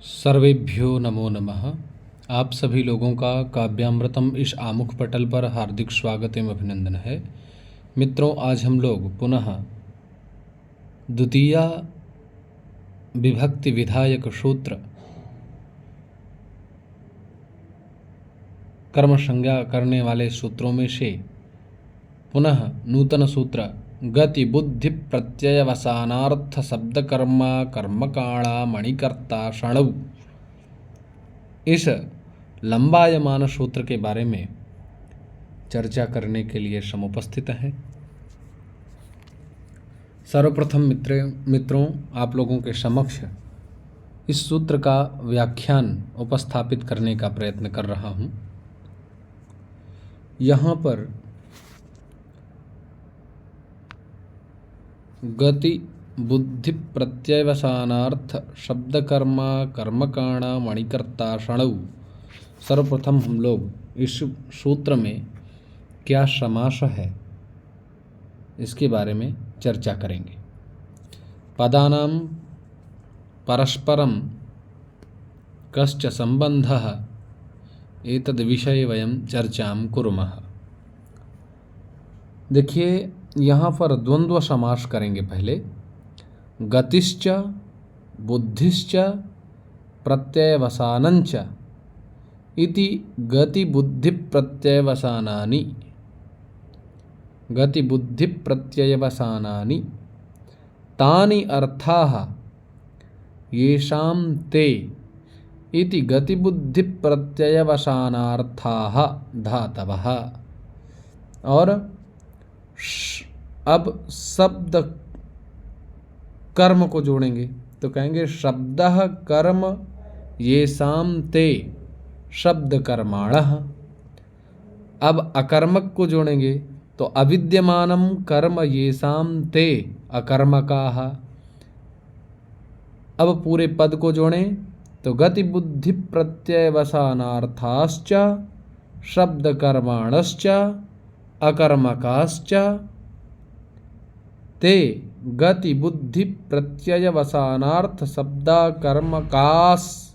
सर्वेभ्यो नमो नमः। आप सभी लोगों का काव्यामृतम इस आमुख पटल पर हार्दिक स्वागत एवं अभिनंदन है। मित्रों, आज हम लोग पुनः द्वितीया विभक्ति विधायक सूत्र कर्म संज्ञा करने वाले सूत्रों में से पुनः नूतन सूत्र गति बुद्धि प्रत्ययवसानार्थ शब्द कर्मा कर्मकाणा मणिकर्ता षणौ, इस लंबायमान सूत्र के बारे में चर्चा करने के लिए समुपस्थित हैं। सर्वप्रथम मित्रों आप लोगों के समक्ष इस सूत्र का व्याख्यान उपस्थापित करने का प्रयत्न कर रहा हूँ। यहाँ पर गति बुद्धि प्रत्ययवसानार्थ शब्द कर्मा कर्मकाणा मणिकर्ता षणौ, सर्वप्रथम हम लोग इस सूत्र में क्या समास है इसके बारे में चर्चा करेंगे। पदानां परस्परं कश्च संबंधः एतद् विषये वयं चर्चां कुर्मः। देखिए, यहाँ पर द्वंद्व समास करेंगे। पहले गतिश्च बुद्धिश्च प्रत्ययवसानञ्च इति गति बुद्धि प्रत्ययवसानानि, गति बुद्धि प्रत्ययवसानानि तानि अर्थाः येषां ते इति गति बुद्धि प्रत्ययवसानार्थाः धातवः। और अब शब्द कर्म को जोड़ेंगे तो कहेंगे शब्दः कर्म येषां ते शब्द कर्माणः। अब अकर्मक को जोड़ेंगे तो अविद्यमानं कर्म येषां ते अकर्मकाः। अब पूरे पद को जोड़ें तो गति बुद्धि प्रत्ययवसानार्थाश्च शब्द कर्माणश्च अकर्मकाश्च ते गति बुद्धि प्रत्ययवसानार्थ शब्दा कर्मकास।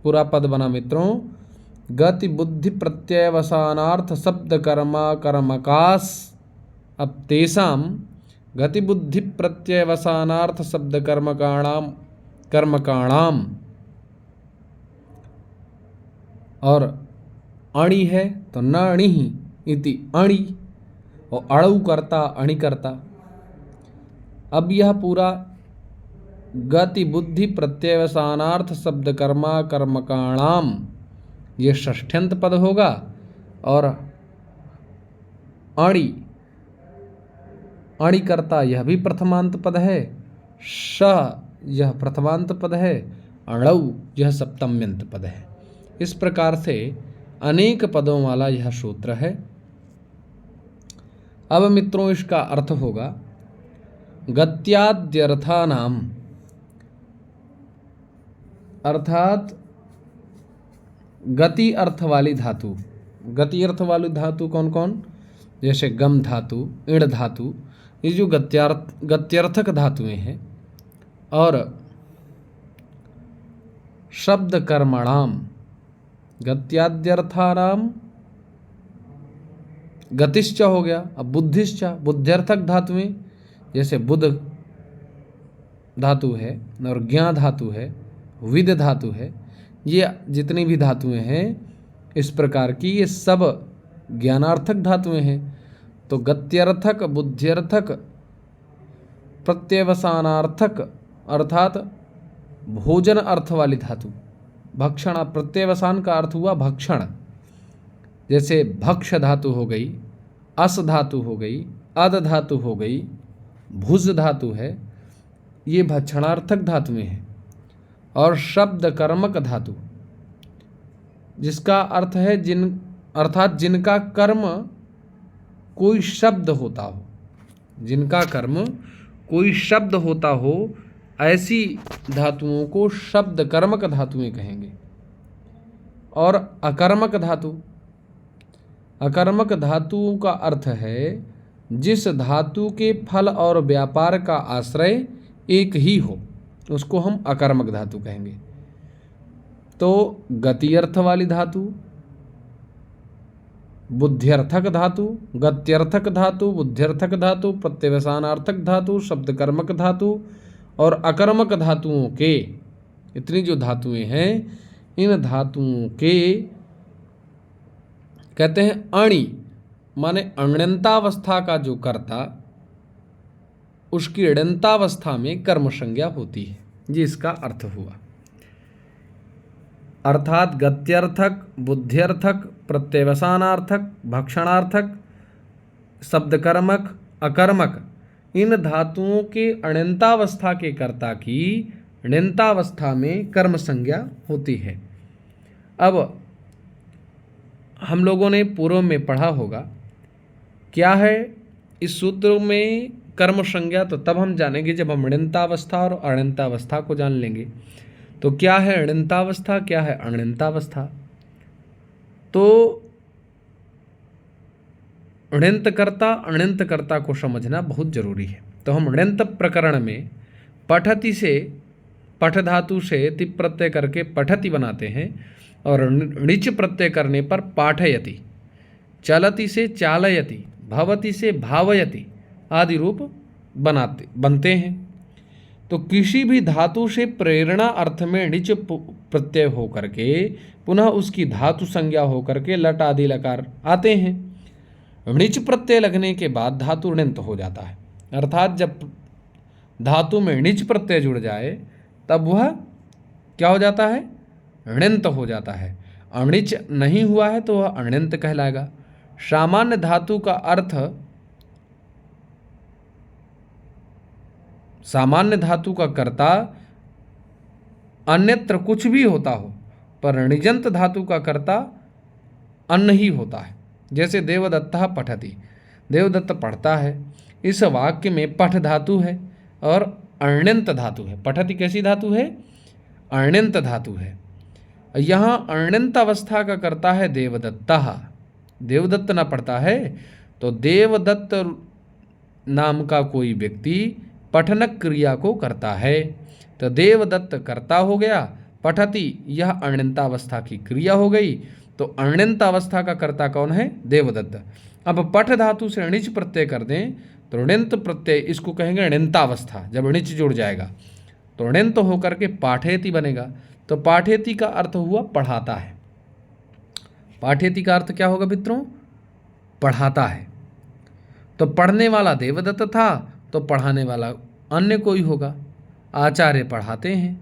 पूरा पद बना मित्रों, गति बुद्धि प्रत्ययवसानार्थ शब्द कर्मा कर्मकास। अब तेषां गति बुद्धि प्रत्ययवसानार्थ शब्द कर्मकाणाम और अणि है तो न अणिहि इति अणि, और अणु करता अणि करता। अब यह पूरा गति बुद्धि प्रत्ययवसानार्थ शब्द कर्मा कर्मकाणाम ये षष्ठ्यंत पद होगा, और अणि अणि करता यह भी प्रथमांत पद है, श यह प्रथमांत पद है, अणौ यह सप्तम्यंत पद है। इस प्रकार से अनेक पदों वाला यह सूत्र है। अब मित्रों इसका अर्थ होगा गत्याद्यर्थानाम, अर्थात गति अर्थ वाली धातु। गति अर्थ वाली धातु कौन कौन? जैसे गम धातु, इण धातु, ये जो गत्यर्थक धातुएं हैं। और शब्द कर्मणाम, गत्याद्यर्थानाम गतिश्च हो गया। अब बुद्धिश्च, बुद्ध्यर्थक धातुएं जैसे बुध धातु है और ज्ञा धातु है, विद धातु है। ये जितनी भी धातुएं हैं इस प्रकार की, ये सब ज्ञानार्थक धातुएं हैं। तो गत्यर्थक, बुद्ध्यर्थक, प्रत्ययवसानार्थक अर्थात भोजन अर्थ वाली धातु। भक्षण, प्रत्ययवसान का अर्थ हुआ भक्षण। जैसे भक्ष धातु हो गई, अस धातु हो गई, अद धातु हो गई, भुज धातु है, ये भक्षणार्थक धातुएं हैं। और शब्द कर्मक धातु, जिसका अर्थ है अर्थात जिनका कर्म कोई शब्द होता हो, जिनका कर्म कोई शब्द होता हो, ऐसी धातुओं को शब्द कर्मक धातुएं कहेंगे। और अकर्मक धातु, अकर्मक धातुओं का अर्थ है जिस धातु के फल और व्यापार का आश्रय एक ही हो, उसको हम अकर्मक धातु कहेंगे। तो गत्यर्थ वाली धातु, बुद्ध्यर्थक धातु, गत्यर्थक धातु, बुद्ध्यर्थक धातु, प्रत्यवसानार्थक धातु, शब्दकर्मक धातु और अकर्मक धातुओं के, इतनी जो धातुएं हैं, इन धातुओं के कहते हैं अणि, माने अण्यन्तावस्था का जो कर्ता, उसकी अण्यन्तावस्था में कर्म संज्ञा होती है। ये इसका अर्थ हुआ। अर्थात गत्यर्थक, बुद्ध्यर्थक, प्रत्यवसानार्थक, भक्षणार्थक, शब्दकर्मक, अकर्मक, इन धातुओं के अण्यन्तावस्था के कर्ता की अण्यन्तावस्था में कर्म संज्ञा होती है। अब हम लोगों ने पूर्व में पढ़ा होगा क्या है इस सूत्र में कर्म संज्ञा, तो तब हम जानेंगे जब हम अण्यन्तावस्था और अण्यन्तावस्था को जान लेंगे। तो क्या है अण्यन्तावस्था, क्या है अण्यन्तावस्था? तो अण्यन्तकर्ता अण्यन्तकर्ता को समझना बहुत जरूरी है। तो हम अण्यन्त प्रकरण में पठति से, पठ धातु से तिप प्रत्यय करके पठति बनाते हैं और णिच प्रत्यय करने पर पाठयति, चलति से चालयति, भवति से भावयति आदि रूप बनते हैं। तो किसी भी धातु से प्रेरणा अर्थ में णिच प्रत्यय होकर के पुनः उसकी धातु संज्ञा होकर के लट आदि लकार आते हैं। णिच प्रत्यय लगने के बाद धातु णित हो जाता है, अर्थात जब धातु में णिच प्रत्यय जुड़ जाए तब वह क्या हो जाता है? णित हो जाता है। अणिच नहीं हुआ है तो वह अण्यन्त कहलाएगा। सामान्य धातु का अर्थ, सामान्य धातु का कर्ता अन्यत्र कुछ भी होता हो, पर णिजंत धातु का कर्ता अन्न ही होता है। जैसे देवदत्तः पठति, देवदत्त पढ़ता है। इस वाक्य में पठ धातु है और अण्यन्त धातु है। पठति कैसी धातु है? अण्यन्त धातु है। यहाँ अण्यन्त अवस्था का कर्ता है देवदत्तः। देवदत्त ना पढ़ता है तो देवदत्त नाम का कोई व्यक्ति पठनक क्रिया को करता है, तो देवदत्त कर्ता हो गया, पठति यह अण्यन्तावस्था की क्रिया हो गई। तो अण्यन्तावस्था का कर्ता कौन है? देवदत्त। अब पठ धातु से णिच प्रत्यय कर दें तो णित प्रत्यय, इसको कहेंगे अण्यन्तावस्था। जब णिच जुड़ जाएगा तो णित होकर के पाठेति बनेगा। तो पाठेति का अर्थ हुआ पढ़ाता है। पाठेति का अर्थ क्या होगा मित्रों? पढ़ाता है। तो पढ़ने वाला देवदत्त था तो पढ़ाने वाला अन्य कोई होगा। आचार्य पढ़ाते हैं,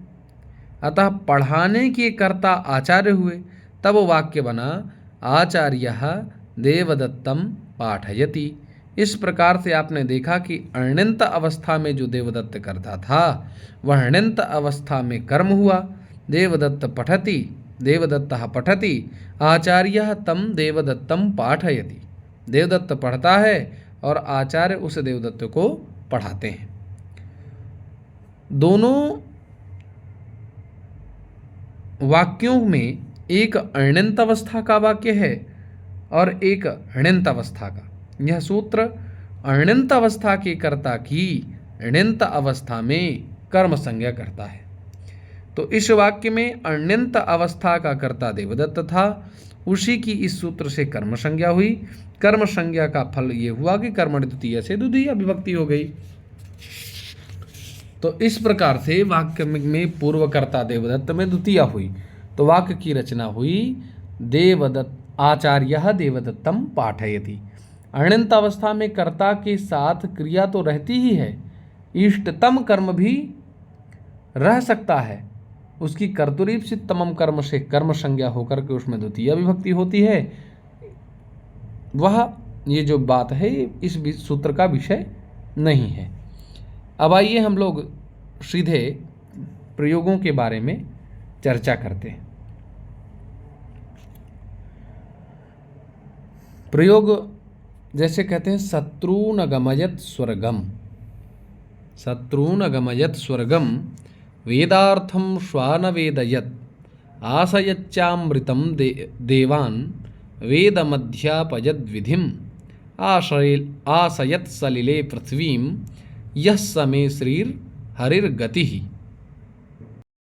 अतः पढ़ाने के कर्ता आचार्य हुए। तब वाक्य बना आचार्यः देवदत्तम पाठयति। इस प्रकार से आपने देखा कि अण्यन्त अवस्था में जो देवदत्त करता था वह अण्यन्त अवस्था में कर्म हुआ। देवदत्त पठति, देवदत्तः पठति, आचार्यः तम देवदत्तम पाठयति। देवदत्त पढ़ता है और आचार्य उस देवदत्त को पढ़ाते हैं। दोनों वाक्यों में एक अण्यन्त अवस्था का वाक्य है और एक णित अवस्था का। यह सूत्र अण्यन्त अवस्था के कर्ता की णित अवस्था में कर्म संज्ञा करता है। तो इस वाक्य में अण्यन्त अवस्था का कर्ता देवदत्त था, उसी की इस सूत्र से कर्म संज्ञा हुई। कर्म संज्ञा का फल ये हुआ कि कर्मणि द्वितीय से द्वितीय विभक्ति हो गई। तो इस प्रकार से वाक्य में पूर्वकर्ता देवदत्त में द्वितीय हुई। तो वाक्य की रचना हुई देवदत्त, आचार्यः देवदत्तम पाठयति। अण्यन्त अवस्था में कर्ता के साथ क्रिया तो रहती ही है, इष्टतम कर्म भी रह सकता है। उसकी कर्तुरीप्सित तमम कर्म से कर्म संज्ञा होकर के उसमें द्वितीय विभक्ति होती है। वह ये जो बात है इस सूत्र का विषय नहीं है। अब आइए हम लोग सीधे प्रयोगों के बारे में चर्चा करते हैं। प्रयोग जैसे कहते हैं शत्रून अगमयत स्वर्गम, शत्रून अगमयत स्वर्गम वेदार्थम श्वान वेदयत आशयच्चामृतम देवान वेदमध्यापयद विधिम आशयत सलिले पृथ्वीं यः समे श्रीर हरिर्गतिः।